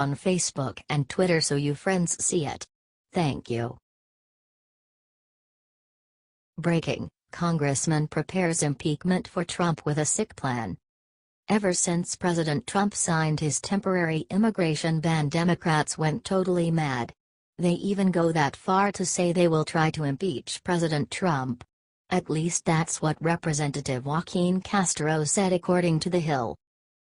on Facebook and Twitter so you friends see it. Thank you. Breaking: Congressman prepares impeachment for Trump with a sick plan. Ever since President Trump signed his temporary immigration ban, Democrats went totally mad. They even go that far to say they will try to impeach President Trump. At least that's what Representative Joaquin Castro said, according to The Hill.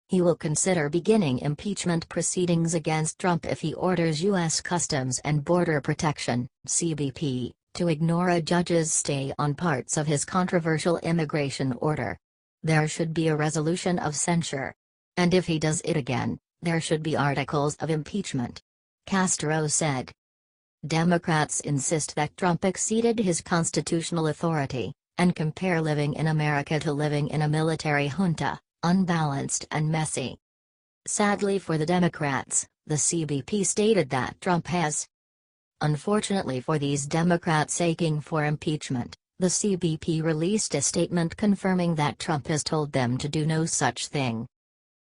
He will consider beginning impeachment proceedings against Trump if he orders U.S. Customs and Border Protection (CBP) to ignore a judge's stay on parts of his controversial immigration order. There should be a resolution of censure. And if he does it again, there should be articles of impeachment. Castro said. Democrats insist that Trump exceeded his constitutional authority, and compare living in America to living in a military junta, unbalanced and messy. Sadly for the Democrats, the CBP stated that Trump has. Unfortunately for these Democrats aching for impeachment, the CBP released a statement confirming that Trump has told them to do no such thing.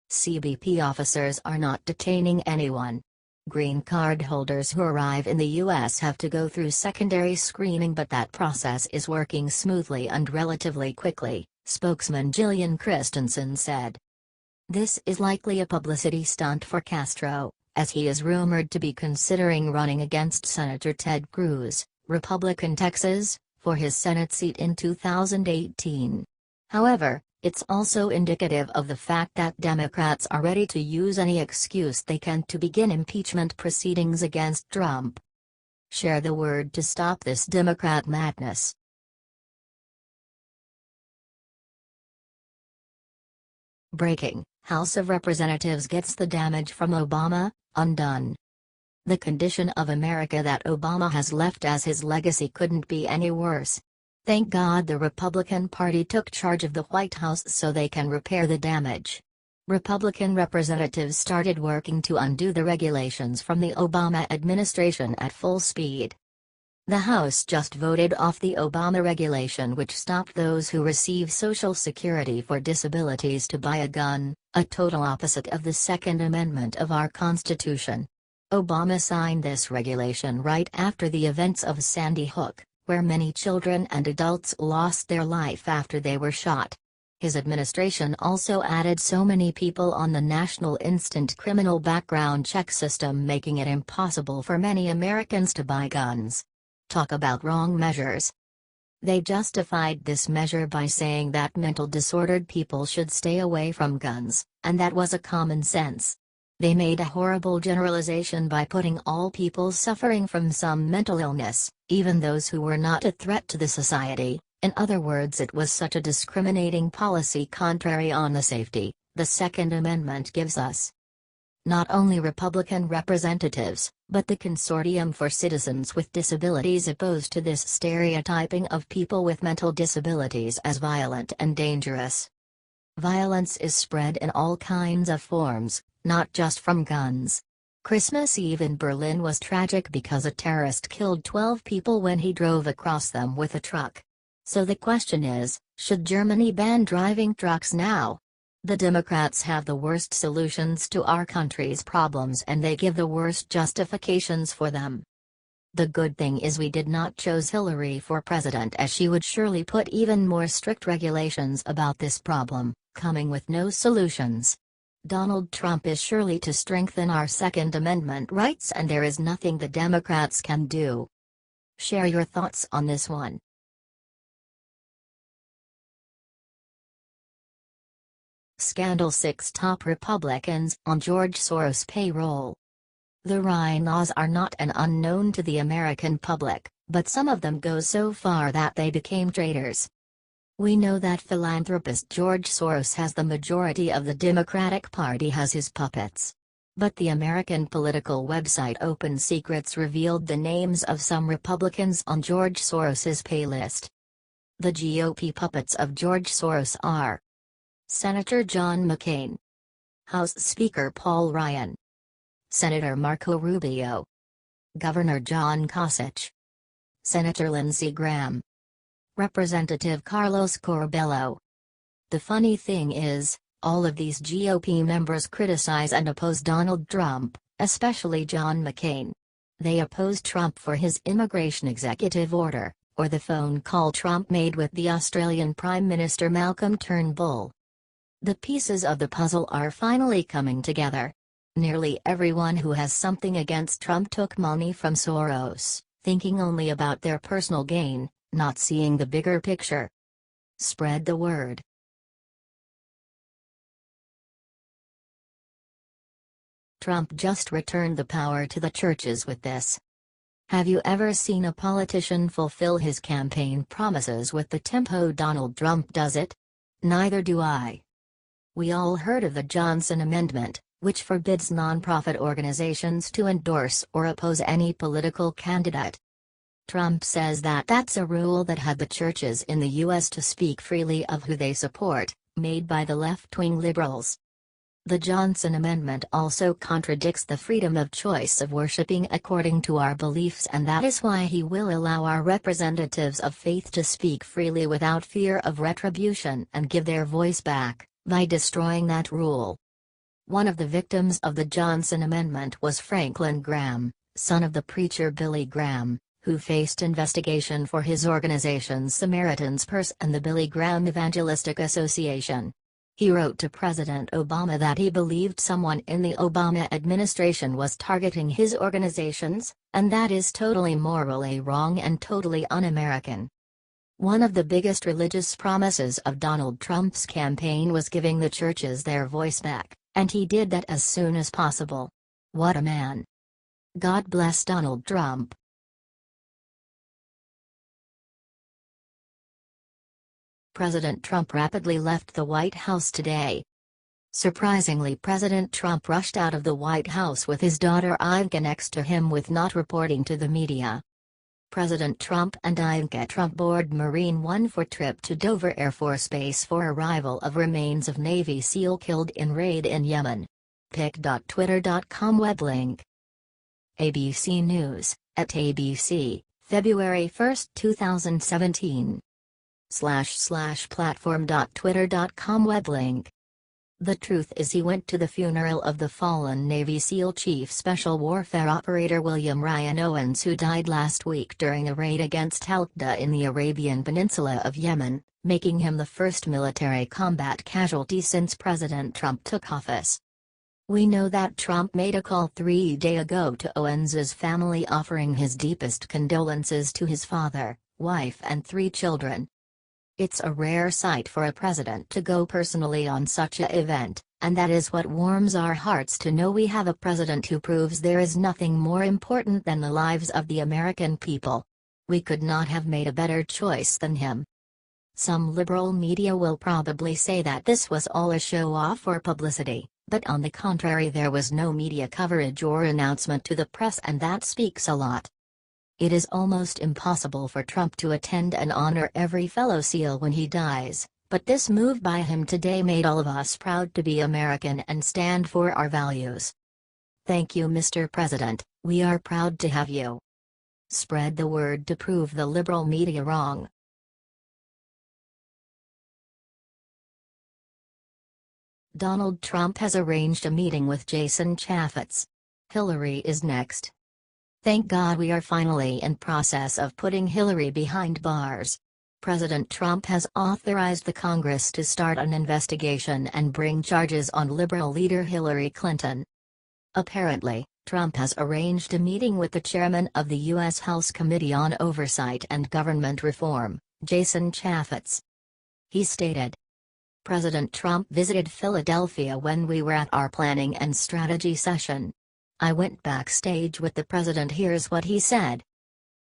CBP officers are not detaining anyone. Green card holders who arrive in the U.S. have to go through secondary screening, but that process is working smoothly and relatively quickly, spokesman Gillian Christensen said. This is likely a publicity stunt for Castro, as he is rumored to be considering running against Senator Ted Cruz, Republican Texas, for his Senate seat in 2018. However, it's also indicative of the fact that Democrats are ready to use any excuse they can to begin impeachment proceedings against Trump. Share the word to stop this Democrat madness. Breaking: House of Representatives gets the damage from Obama undone. The condition of America that Obama has left as his legacy couldn't be any worse. Thank God the Republican Party took charge of the White House so they can repair the damage. Republican representatives started working to undo the regulations from the Obama administration at full speed. The House just voted off the Obama regulation which stopped those who receive Social Security for disabilities to buy a gun, a total opposite of the Second Amendment of our Constitution. Obama signed this regulation right after the events of Sandy Hook, where many children and adults lost their life after they were shot. His administration also added so many people on the National Instant Criminal Background Check system, making it impossible for many Americans to buy guns. Talk about wrong measures. They justified this measure by saying that mental disordered people should stay away from guns, and that was a common sense. They made a horrible generalization by putting all people suffering from some mental illness, even those who were not a threat to the society. In other words, it was such a discriminating policy contrary on the safety the Second Amendment gives us. Not only Republican representatives, but the Consortium for Citizens with Disabilities opposed to this stereotyping of people with mental disabilities as violent and dangerous. Violence is spread in all kinds of forms, not just from guns. Christmas Eve in Berlin was tragic because a terrorist killed 12 people when he drove across them with a truck. So the question is, should Germany ban driving trucks now? The Democrats have the worst solutions to our country's problems and they give the worst justifications for them. The good thing is we did not choose Hillary for president, as she would surely put even more strict regulations about this problem, coming with no solutions. Donald Trump is surely to strengthen our Second Amendment rights, and there is nothing the Democrats can do. Share your thoughts on this one. Scandal: 6 top Republicans on George Soros payroll. The rhinos are not an unknown to the American public, but some of them go so far that they became traitors. We know that philanthropist George Soros has the majority of the Democratic Party as his puppets. But the American political website Open Secrets revealed the names of some Republicans on George Soros's pay list. The GOP puppets of George Soros are Senator John McCain, House Speaker Paul Ryan, Senator Marco Rubio, Governor John Kasich, Senator Lindsey Graham, Representative Carlos Corbello. The funny thing is, all of these GOP members criticize and oppose Donald Trump, especially John McCain. They opposed Trump for his immigration executive order, or the phone call Trump made with the Australian Prime Minister Malcolm Turnbull. The pieces of the puzzle are finally coming together. Nearly everyone who has something against Trump took money from Soros, thinking only about their personal gain, not seeing the bigger picture. Spread the word. Trump just returned the power to the churches with this. Have you ever seen a politician fulfill his campaign promises with the tempo Donald Trump does it? Neither do I. We all heard of the Johnson Amendment, which forbids nonprofit organizations to endorse or oppose any political candidate. Trump says that that's a rule that had the churches in the U.S. to speak freely of who they support, made by the left-wing liberals. The Johnson Amendment also contradicts the freedom of choice of worshiping according to our beliefs, and that is why he will allow our representatives of faith to speak freely without fear of retribution and give their voice back, by destroying that rule. One of the victims of the Johnson Amendment was Franklin Graham, son of the preacher Billy Graham, who faced investigation for his organization's Samaritan's Purse and the Billy Graham Evangelistic Association. He wrote to President Obama that he believed someone in the Obama administration was targeting his organizations, and that is totally morally wrong and totally un-American. One of the biggest religious promises of Donald Trump's campaign was giving the churches their voice back, and he did that as soon as possible. What a man. God bless Donald Trump. President Trump rapidly left the White House today. Surprisingly, President Trump rushed out of the White House with his daughter Ivanka next to him, with not reporting to the media. President Trump and Ivanka Trump board Marine One for trip to Dover Air Force Base for arrival of remains of Navy SEAL killed in raid in Yemen. pic.twitter.com web link. ABC News, at ABC, February 1, 2017. //platform.twitter.com web link. The truth is, he went to the funeral of the fallen Navy SEAL Chief Special Warfare Operator William Ryan Owens, who died last week during a raid against Al-Qaeda in the Arabian Peninsula of Yemen, making him the first military combat casualty since President Trump took office. We know that Trump made a call 3 days ago to Owens's family offering his deepest condolences to his father, wife and 3 children. It's a rare sight for a president to go personally on such an event, and that is what warms our hearts to know we have a president who proves there is nothing more important than the lives of the American people. We could not have made a better choice than him. Some liberal media will probably say that this was all a show-off or publicity, but on the contrary, there was no media coverage or announcement to the press, and that speaks a lot. It is almost impossible for Trump to attend and honor every fellow SEAL when he dies, but this move by him today made all of us proud to be American and stand for our values. Thank you, Mr. President, we are proud to have you. Spread the word to prove the liberal media wrong. Donald Trump has arranged a meeting with Jason Chaffetz. Hillary is next. Thank God we are finally in process of putting Hillary behind bars. President Trump has authorized the Congress to start an investigation and bring charges on liberal leader Hillary Clinton. Apparently, Trump has arranged a meeting with the chairman of the U.S. House Committee on Oversight and Government Reform, Jason Chaffetz. He stated, "President Trump visited Philadelphia when we were at our planning and strategy session. I went backstage with the president. Here's what he said.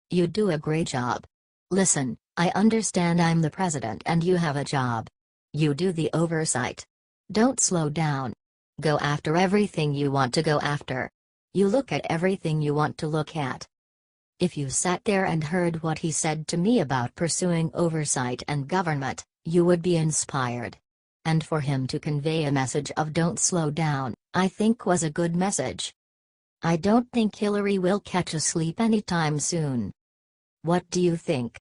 You do a great job. Listen, I understand I'm the president and you have a job. You do the oversight. Don't slow down. Go after everything you want to go after. You look at everything you want to look at. If you sat there and heard what he said to me about pursuing oversight and government, you would be inspired. And for him to convey a message of don't slow down, I think was a good message. I don't think Hillary will catch a sleep anytime soon. What do you think?"